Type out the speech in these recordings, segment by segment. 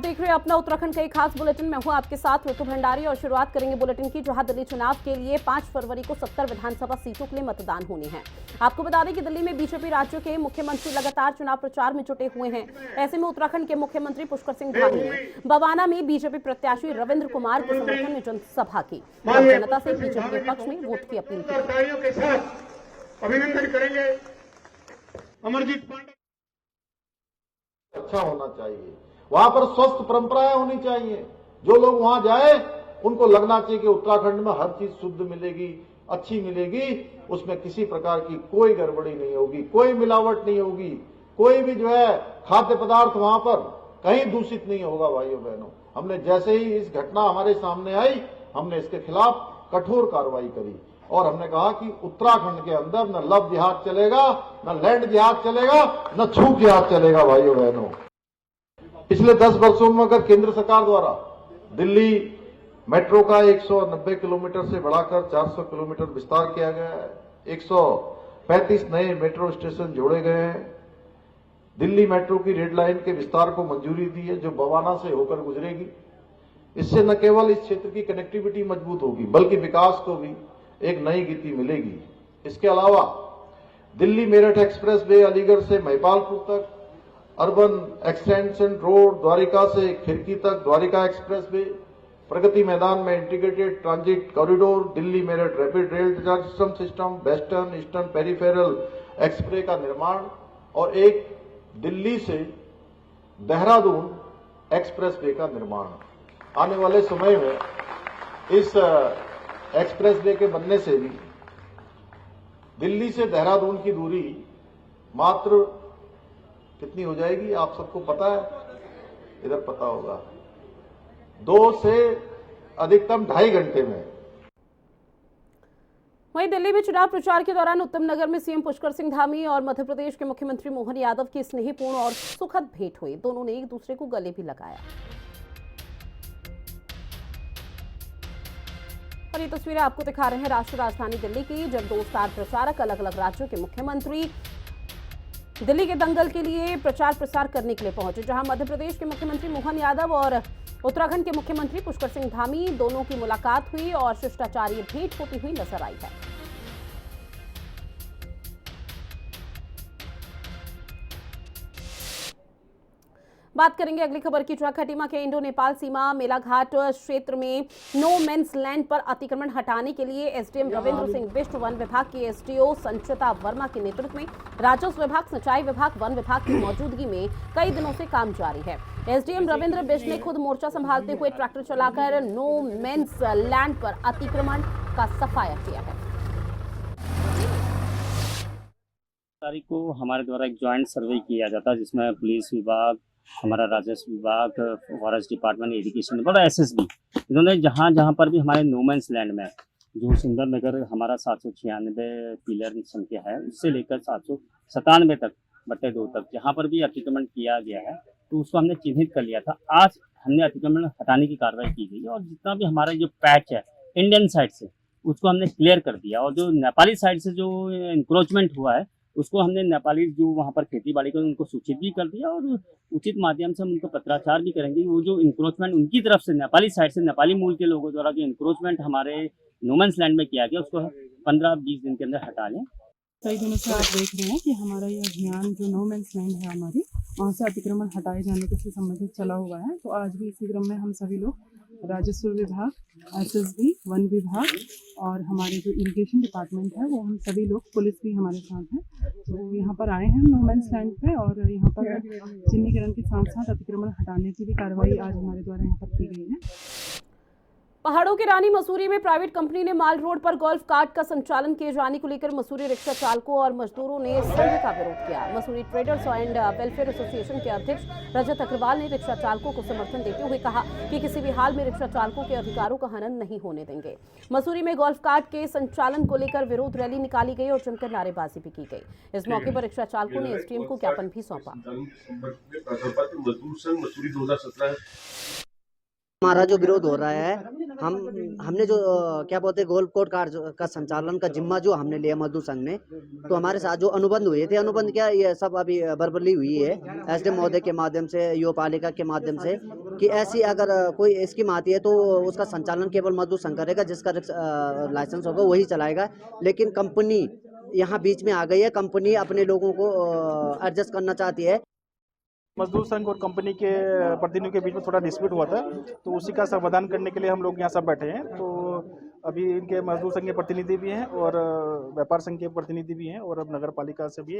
देख रहे हैं अपना उत्तराखंड का एक खास बुलेटिन। मैं हूं आपके साथ ऋतु भंडारी और शुरुआत करेंगे बुलेटिन की, जहां दिल्ली चुनाव के लिए 5 फरवरी को 70 विधानसभा सीटों के लिए मतदान होने हैं। आपको बता दें कि दिल्ली में बीजेपी राज्यों के मुख्यमंत्री लगातार चुनाव प्रचार में जुटे हुए हैं। ऐसे में उत्तराखंड के मुख्यमंत्री पुष्कर सिंह धामी ने बवाना में बीजेपी प्रत्याशी रविंद्र कुमार के समर्थन में जनसभा की और जनता से बीजेपी के पक्ष में वोट की अपील की। अभिनंदन करेंगे अमरजीत पांडे। अच्छा होना चाहिए, वहां पर स्वस्थ परंपराएं होनी चाहिए। जो लोग वहां जाए उनको लगना चाहिए कि उत्तराखंड में हर चीज शुद्ध मिलेगी, अच्छी मिलेगी, उसमें किसी प्रकार की कोई गड़बड़ी नहीं होगी, कोई मिलावट नहीं होगी, कोई भी जो है खाद्य पदार्थ वहां पर कहीं दूषित नहीं होगा। भाइयों बहनों, हमने जैसे ही इस घटना हमारे सामने आई, हमने इसके खिलाफ कठोर कार्रवाई करी और हमने कहा कि उत्तराखंड के अंदर न लव जिहाद चलेगा, न लैंड जिहाद चलेगा, न छूट जिहाद चलेगा। भाइयों बहनों, पिछले 10 वर्षों में अगर केंद्र सरकार द्वारा दिल्ली मेट्रो का 190 किलोमीटर से बढ़ाकर 400 किलोमीटर विस्तार किया गया है, 135 नए मेट्रो स्टेशन जोड़े गए हैं, दिल्ली मेट्रो की रेड लाइन के विस्तार को मंजूरी दी है जो बवाना से होकर गुजरेगी। इससे न केवल इस क्षेत्र की कनेक्टिविटी मजबूत होगी बल्कि विकास को भी एक नई गति मिलेगी। इसके अलावा दिल्ली मेरठ एक्सप्रेस वे अलीगढ़ से महिपालपुर तक, अर्बन एक्सटेंशन रोड द्वारिका से खिड़की तक द्वारिका एक्सप्रेस वे, प्रगति मैदान में integrated transit corridor, Delhi Meerut rapid rail system, western eastern peripheral expressway का निर्माण और एक दिल्ली से देहरादून एक्सप्रेस वे का निर्माण। आने वाले समय में इस एक्सप्रेस वे के बनने से भी दिल्ली से देहरादून की दूरी मात्र कितनी हो जाएगी, आप सबको पता है, इधर पता होगा, 2 से अधिकतम 2.5 घंटे में। वहीं दिल्ली में चुनाव प्रचार के दौरान उत्तम नगर में सीएम पुष्कर सिंह धामी और मध्य प्रदेश के मुख्यमंत्री मोहन यादव की स्नेहपूर्ण और सुखद भेंट हुई। दोनों ने एक दूसरे को गले भी लगाया। और ये तस्वीरें आपको दिखा रहे हैं राष्ट्रीय राजधानी दिल्ली की, जब 2 स्टार प्रचारक अलग अलग राज्यों के मुख्यमंत्री दिल्ली के दंगल के लिए प्रचार प्रसार करने के लिए पहुंचे, जहां मध्य प्रदेश के मुख्यमंत्री मोहन यादव और उत्तराखंड के मुख्यमंत्री पुष्कर सिंह धामी दोनों की मुलाकात हुई और शिष्टाचारीय भेंट होती हुई नजर आई है। बात करेंगे अगली खबर की, जहां खटीमा के इंडो नेपाल सीमा मेलाघाट क्षेत्र में नो मेंस लैंड पर अतिक्रमण हटाने के लिए एसडीएम रविंद्र सिंह बिष्ट, वन विभाग की एसडीओ संचिता वर्मा के नेतृत्व में राजस्व विभाग, सिंचाई विभाग, वन विभाग की मौजूदगी में कई दिनों से काम जारी है। एसडीएम रविंद्र बिष्ट ने खुद मोर्चा संभालते हुए ट्रैक्टर चलाकर नो मेंस लैंड पर अतिक्रमण का सफाया किया है। तारीख को हमारे द्वारा एक ज्वाइंट सर्वे किया जाता है जिसमें पुलिस विभाग, हमारा राजस्व विभाग, फॉरेस्ट डिपार्टमेंट, एजुकेशन और एसएसबी, इन्होंने जहाँ जहाँ पर भी हमारे नोमैंस लैंड में जो सुंदरनगर हमारा 796 पिलर संख्या है उससे लेकर 797 तक बटे 2 तक जहाँ पर भी अतिक्रमण किया गया है तो उसको हमने चिन्हित कर लिया था। आज हमने अतिक्रमण हटाने की कार्रवाई की गई और जितना भी हमारा जो पैच है इंडियन साइड से उसको हमने क्लियर कर दिया और जो नेपाली साइड से जो इंक्रोचमेंट हुआ है उसको हमने नेपाली जो वहाँ पर खेती बाड़ी कर उनको सूचित भी कर दिया और उचित माध्यम से हम उनको पत्राचार भी करेंगे। वो जो इंक्रोचमेंट उनकी तरफ से नेपाली साइड से नेपाली मूल के लोगों द्वारा जो इंक्रोचमेंट हमारे नोमैंस लैंड में किया गया उसको 15-20 दिन के अंदर हटा लें। कई दिनों से आप देख रहे हैं कि हमारा ये अभियान जो नो मेंस लैंड है हमारी वहाँ से अतिक्रमण हटाए जाने के से संबंधित चला हुआ है। तो आज भी इसी क्रम में हम सभी लोग राजस्व विभाग, एसएसबी, वन विभाग और हमारे जो इरिगेशन डिपार्टमेंट है वो हम सभी लोग, पुलिस भी हमारे साथ है, तो यहाँ पर आए हैं नो मेंस लैंड पे और यहाँ पर चिन्हीकरण के साथ साथ अतिक्रमण हटाने की भी कार्रवाई आज हमारे द्वारा यहाँ पर की गई है। पहाड़ों की रानी मसूरी में प्राइवेट कंपनी ने माल रोड पर गोल्फ कार्ट का संचालन किए जाने को लेकर मसूरी रिक्शा चालकों और मजदूरों ने संघ का विरोध किया। Mussoorie traders and welfare association के अध्यक्ष रजत अग्रवाल ने रिक्शा चालकों को समर्थन देते हुए कहा कि किसी भी हाल में रिक्शा चालकों के अधिकारों का हनन नहीं होने देंगे। मसूरी में गोल्फ कार्ट के संचालन को लेकर विरोध रैली निकाली गई और जमकर नारेबाजी भी की गई। इस मौके पर रिक्शा चालकों ने एसडीएम को ज्ञापन भी सौंपा। हमारा जो विरोध हो रहा है, हमने जो क्या बोलते हैं गोल्फ कोर्ट का संचालन का जिम्मा जो हमने लिया मजदूर संघ ने, तो हमारे साथ जो अनुबंध हुए थे, अनुबंध क्या ये सब अभी बर्बरली हुई है एसडीएम महोदय के माध्यम से, युवा पालिका के माध्यम से, कि ऐसी अगर कोई स्कीम आती है तो उसका संचालन केवल मजदूर संघ करेगा, जिसका लाइसेंस होगा वही चलाएगा। लेकिन कंपनी यहाँ बीच में आ गई है, कंपनी अपने लोगों को एडजस्ट करना चाहती है। मजदूर संघ और कंपनी के प्रतिनिधियों के बीच में थोड़ा डिस्प्यूट हुआ था, तो उसी का समाधान करने के लिए हम लोग यहाँ सब बैठे हैं। तो अभी इनके मजदूर संघ के प्रतिनिधि भी हैं और व्यापार संघ के प्रतिनिधि भी हैं, और अब नगर पालिका से भी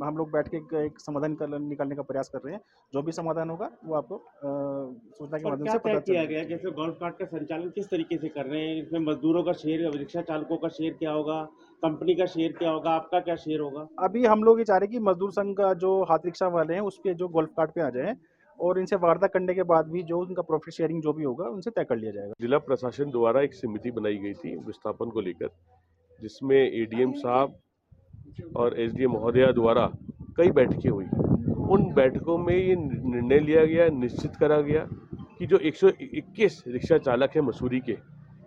हम लोग बैठ के एक समाधान निकालने का प्रयास कर रहे हैं। जो भी समाधान होगा वो आपको सूचना के माध्यम से पता किया गया। जैसे गोल्फ कार्ट का संचालन किस तरीके से कर रहे हैं, इसमें मजदूरों का शेयर, रिक्शा चालकों का शेयर क्या होगा, कंपनी का शेयर क्या होगा, आपका क्या शेयर होगा? अभी हम लोग ये चाह रहे हैं कि मजदूर संघ का जो हाथ रिक्शा वाले हैं उस पे जो गोल्फ कार्ट पे आ जाए, और इनसे वार्ता करने के बाद भी जो उनका प्रॉफिट शेयरिंग जो भी होगा उनसे तय कर लिया जाएगा। जिला प्रशासन द्वारा एक समिति बनाई गई थी विस्थापन को लेकर, जिसमें एडीएम साहब और एसडीएम महोदया द्वारा कई बैठकें हुई। उन बैठकों में ये निर्णय लिया गया, निश्चित करा गया कि जो 121 रिक्शा चालक हैं मसूरी के,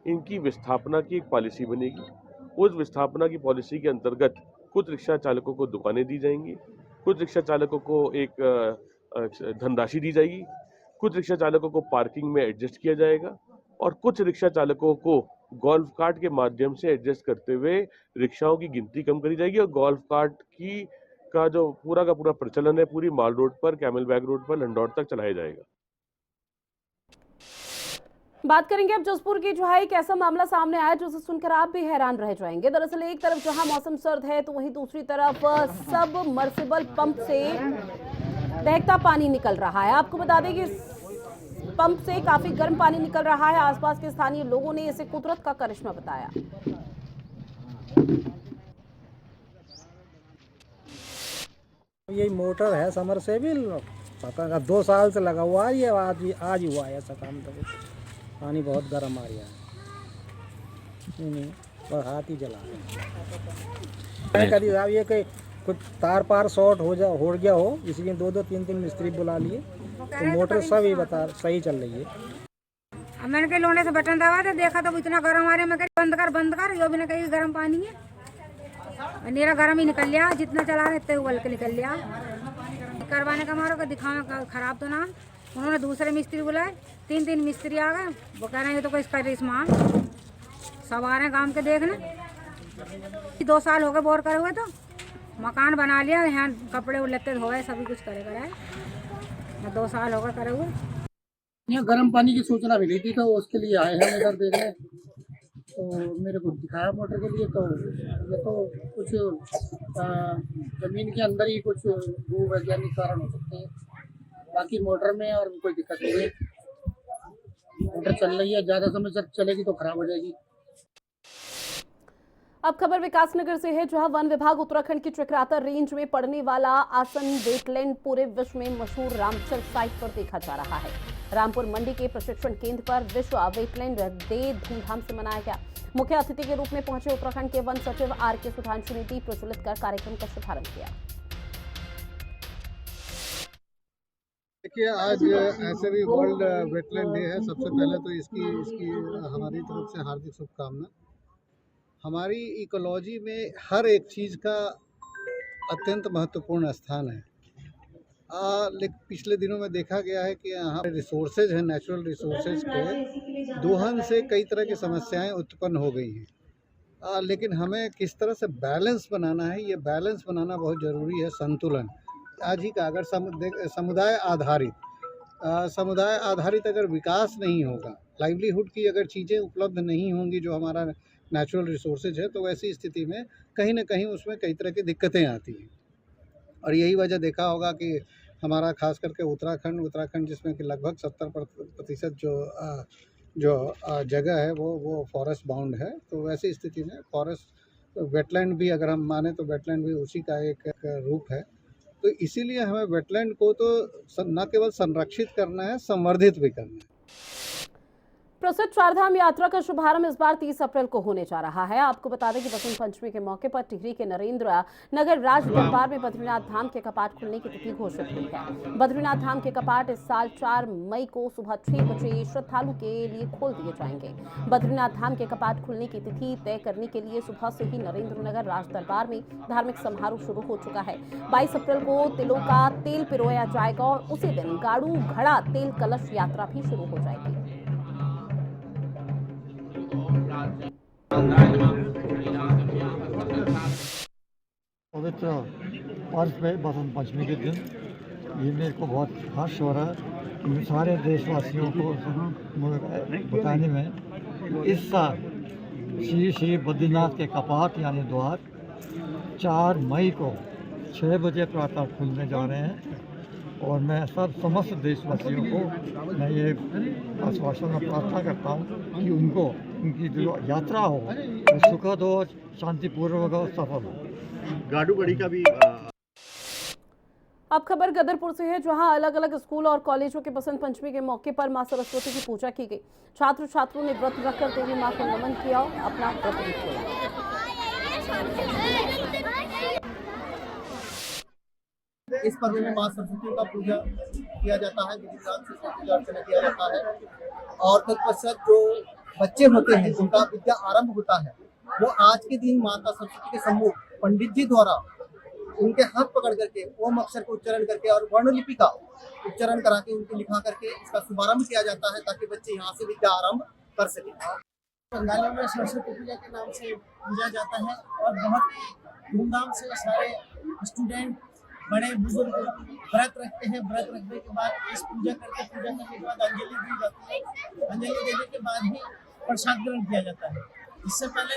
इनकी विस्थापना की एक पॉलिसी बनेगी। उस विस्थापना की पॉलिसी के अंतर्गत कुछ रिक्शा चालकों को दुकानें दी जाएंगी, कुछ रिक्शा चालकों को एक धनराशि दी जाएगी, कुछ रिक्शा चालकों को पार्किंग में एडजस्ट किया जाएगा, और कुछ रिक्शा चालकों को गोल्फ कार्ट के माध्यम से एडजस्ट करते हुए रिक्शाओं की गिनती कम करी जाएगी, और गोल्फ कार्ट का जो पूरा का पूरा प्रचलन है पूरी माल रोड पर, कैमल बैग रोड पर, लंडौर तक चलाया जाएगा। बात करेंगे अब जसपुर की, जो है एक ऐसा मामला सामने आया जिसे सुनकर आप भी हैरान रह जाएंगे। दरअसल एक तरफ जहां मौसम सर्द है तो वहीं दूसरी तरफ सबमर्सिबल पंप से बहता पानी निकल रहा है। आपको बता दें कि पंप से काफी गर्म पानी निकल रहा है। आसपास के स्थानीय लोगों ने इसे कुदरत का करिश्मा बताया। यही मोटर है समरसेबिल, पता 2 साल से लगा हुआ है, ये आज ही हुआ है ऐसा काम। तो पानी बहुत गर्म आ रहा है, नहीं और हाथ ही जला कभी साहब ये कि कुछ तार पार शॉर्ट हो गया हो, इसलिए 2-2 3-3 मिस्त्री बुला लिए, तो मोटर सब ही बता सही चल रही है। मैंने कहीं लोने से बटन दबा तो देखा तो इतना गर्म आ रहा है, मैं कहीं बंद कर, यो भी ना कहीं गर्म पानी है, मेरा गर्म ही निकल लिया, जितना चला रहे इतने उबल के निकल लिया। करवाने का मारो का दिखावा खराब तो ना, उन्होंने दूसरे मिस्त्री बुलाए, 3 मिस्त्री आ गए, वो कह रहे हैं ये तो कोई इसका रिस्मान सब आ रहे हैं काम के देखने। 2 साल हो गए बोर करे हुए, तो मकान बना लिया, यहाँ कपड़े उलटते धोए, सभी कुछ करे कराए, 2 साल हो गए करे हुए। यहाँ गर्म पानी की सूचना मिली थी तो उसके लिए आए हैं इधर देखने, तो मेरे को दिखाया मोटर के लिए, तो ये तो कुछ जमीन के अंदर ही कुछ भूवैज्ञानिक कारण हो सकते हैं, बाकी मोटर में और कोई दिक्कत नहीं है। मोटर चल रही है, ज़्यादा समय तक चलेगी तो खराब हो जाएगी। अब खबर विकासनगर से है, जहां वन विभाग उत्तराखंड की चक्राता रेंज में पड़ने वाला आसन वेटलैंड पूरे विश्व में मशहूर रामसर साइट पर देखा जा रहा है। रामपुर मंडी के प्रशिक्षण केंद्र पर विश्व वेटलैंड डे धूमधाम से मनाया गया। मुख्य अतिथि के रूप में पहुंचे उत्तराखंड के वन सचिव आर.के. सुधांशु ने दीप प्रज्वलित कर कार्यक्रम का शुभारंभ किया। देखिए, आज ऐसे भी वर्ल्ड वेटलैंड डे है। सबसे पहले तो इसकी हमारी तरफ से हार्दिक शुभकामना। हमारी इकोलॉजी में हर एक चीज़ का अत्यंत महत्वपूर्ण स्थान है। लेकिन पिछले दिनों में देखा गया है कि यहाँ रिसोर्सेज हैं, नेचुरल रिसोर्सेज के दोहन से कई तरह की समस्याएं उत्पन्न हो गई हैं। लेकिन हमें किस तरह से बैलेंस बनाना है, ये बैलेंस बनाना बहुत ज़रूरी है, संतुलन। आज ही का अगर समुदाय आधारित अगर विकास नहीं होगा, लाइवलीहुड की अगर चीज़ें उपलब्ध नहीं होंगी जो हमारा नेचुरल रिसोर्सेज है, तो वैसी स्थिति में कहीं ना कहीं उसमें कई तरह की दिक्कतें आती हैं। और यही वजह देखा होगा कि हमारा खास करके उत्तराखंड जिसमें कि लगभग 70% जो जगह है वो फॉरेस्ट बाउंड है। तो वैसी स्थिति में फॉरेस्ट वेटलैंड भी अगर हम माने तो वेटलैंड भी उसी का एक रूप है। तो इसीलिए हमें वेटलैंड को तो न केवल संरक्षित करना है, संवर्धित भी करना है। प्रसिद्ध चारधाम यात्रा का शुभारंभ इस बार 30 अप्रैल को होने जा रहा है। आपको बता दें कि बसंत पंचमी के मौके पर टिहरी के नरेंद्र नगर राज दरबार में बद्रीनाथ धाम के कपाट खुलने की तिथि घोषित हुई है। बद्रीनाथ धाम के कपाट इस साल 4 मई को सुबह 6 बजे श्रद्धालु के लिए खोल दिए जाएंगे। बद्रीनाथ धाम के कपाट खुलने की तिथि तय करने के लिए सुबह से ही नरेंद्र नगर राज दरबार में धार्मिक समारोह शुरू हो चुका है। 22 अप्रैल को तिलों का तेल पिरोया जाएगा और उसी दिन गाड़ू घड़ा तेल कलश यात्रा भी शुरू हो जाएगी। पवित्र पर्व पे बसंत पंचमी के दिन ये मेरे को बहुत हर्ष हो रहा है कि सारे देशवासियों को बताने में इस साल श्री बद्रीनाथ के कपाट यानी द्वार 4 मई को 6 बजे प्रातः खुलने जा रहे हैं और मैं समस्त देशवासियों को मैं ये आश्वासन और प्रार्थना करता हूँ कि उनकी जो यात्रा हो वो सुखद हो, शांतिपूर्वक हो, सफल हो। गाड़ू गड़ी का भी अब खबर गदरपुर से है, जहां अलग अलग स्कूल और कॉलेजों के बसंत पंचमी के मौके पर मां सरस्वती की पूजा की गई। छात्र छात्रों ने व्रत रखकर देवी मां को नमन किया और अपना व्रत भी खोला। इस पर्व में मां सरस्वती का पूजा किया जाता है, विधि विधान से पूजा अर्चना किया जाता है और तत्पश्चात जो बच्चे होते हैं जिनका विद्या आरंभ होता है वो आज के दिन माता सरस्वती के सम्मुख पंडित जी द्वारा उनके हाथ पकड़ करके ओम अक्षर को उच्चारण करके और वर्णलिपि का उच्चारण करा के उनको लिखा करके इसका शुभारंभ किया जाता है ताकि बच्चे यहाँ से विद्या आरंभ कर सके। बंगालियों में सरस्वती पूजा के नाम से पूजा जाता है और बहुत धूमधाम से सारे स्टूडेंट बड़े बुजुर्ग व्रत रखते हैं। व्रत रखने के बाद इस पूजा करने के बाद अंजलि दी जाती है। अंजलि देने के बाद ही प्रसाद ग्रहण किया जाता है। इससे पहले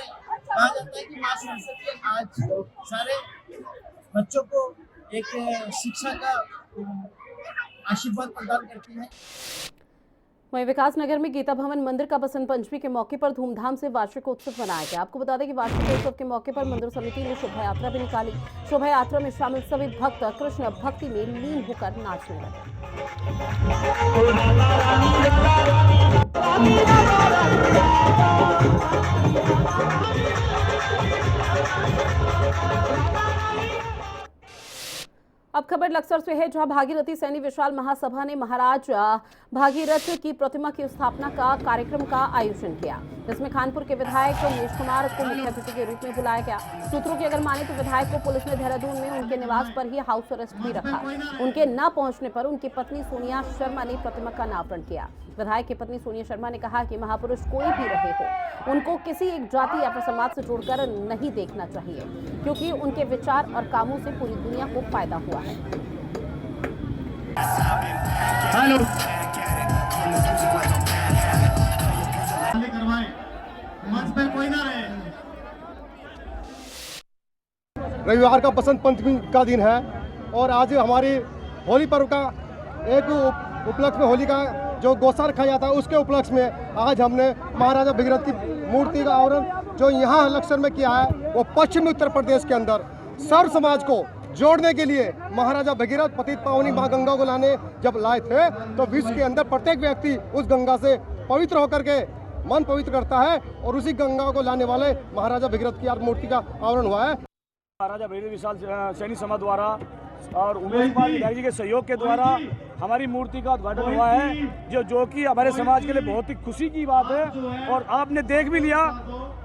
कहा जाता है कि मां सरस्वती आज सारे बच्चों को एक शिक्षा का आशीर्वाद प्रदान करती है। वहीं विकास नगर में गीता भवन मंदिर का बसंत पंचमी के मौके पर धूमधाम से वार्षिक उत्सव मनाया गया। आपको बता दें कि वार्षिक उत्सव के मौके पर मंदिर समिति ने शोभा यात्रा भी निकाली। शोभा यात्रा में शामिल सभी भक्त कृष्ण भक्ति में लीन होकर नाचने लगे। अब खबर लक्सर से है, जहां भागीरथी सैनी विशाल महासभा ने महाराज भागीरथ की प्रतिमा की स्थापना का कार्यक्रम का आयोजन किया, जिसमें खानपुर के विधायक मनीष कुमार को मुख्य अतिथि के रूप में बुलाया गया। सूत्रों की अगर माने तो विधायक को पुलिस ने देहरादून में उनके निवास पर ही हाउस अरेस्ट भी रखा। उनके न पहुंचने पर उनकी पत्नी सोनिया शर्मा ने प्रतिमा का अनावरण किया। विधायक की पत्नी सोनिया शर्मा ने कहा कि महापुरुष कोई भी रहे हो, उनको किसी एक जाति या फिर समाज से जोड़कर नहीं देखना चाहिए, क्योंकि उनके विचार और कामों से पूरी दुनिया को फायदा हुआ है। हेलो मंच पे कोई ना रहे। रविवार का बसंत पंचमी का दिन है और आज हमारी होली पर्व का एक उपलक्ष्य में होली का जो गोसा रखा जाता है उसके उपलक्ष्य में आज हमने महाराजा भगीरथ की मूर्ति का आवरण जो यहाँ लक्सर में किया है वो पश्चिमी उत्तर प्रदेश के अंदर सर्व समाज को जोड़ने के लिए महाराजा भगीरथ पतित पावनी माँ गंगा को जब लाए थे तो विश्व के अंदर प्रत्येक व्यक्ति उस गंगा से पवित्र होकर के मन पवित्र करता है और उसी गंगा को लाने वाले महाराजा भगीरथ की मूर्ति का आवरण हुआ है। महाराजा भगीरथ विशाल सैनी समाज द्वारा और उमेश कुमार विधायक जी के सहयोग के द्वारा हमारी मूर्ति का उद्घाटन हुआ है, जो कि हमारे समाज के लिए बहुत ही खुशी की बात है। और आपने देख भी लिया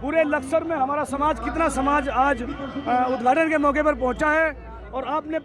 पूरे लक्सर में हमारा समाज कितना समाज आज उद्घाटन के मौके पर पहुंचा है और आपने